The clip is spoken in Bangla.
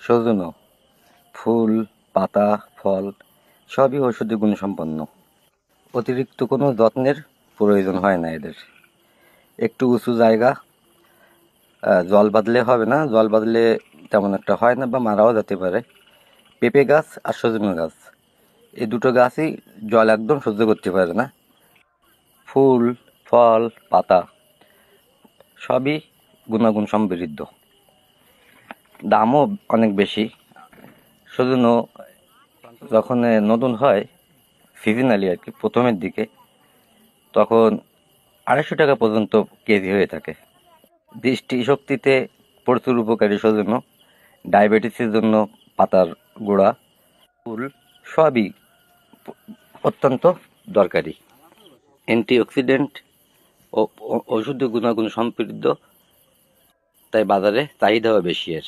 সজনো ফুল, পাতা, ফল সবই ঔষধি গুণসম্পন্ন। অতিরিক্ত কোনো যত্নের প্রয়োজন হয় না এদের। একটু উঁচু জায়গা, জল বাদলে হবে না, জল বাদলে তেমন একটা হয় না বা মারাও যেতে পারে। পেঁপে গাছ আর সজনে গাছ এই দুটো গাছই জল একদম সহ্য করতে পারে না। ফুল, ফল, পাতা সবই গুণাগুণ সমৃদ্ধ। দামও অনেক বেশি। সজনো যখন নতুন হয়, সিজনালি আর কি, প্রথমের দিকে, তখন 250 টাকা পর্যন্ত কেজি হয়ে থাকে। দৃষ্টিশক্তিতে প্রচুর উপকারী সজনো, ডায়াবেটিসের জন্য পাতার গোড়া, ফুল সবই অত্যন্ত দরকারি। অ্যান্টিঅক্সিডেন্ট ও ঔষধীয় গুণাগুণ সমৃদ্ধ, তাই বাজারে চাহিদাও বেশি এর।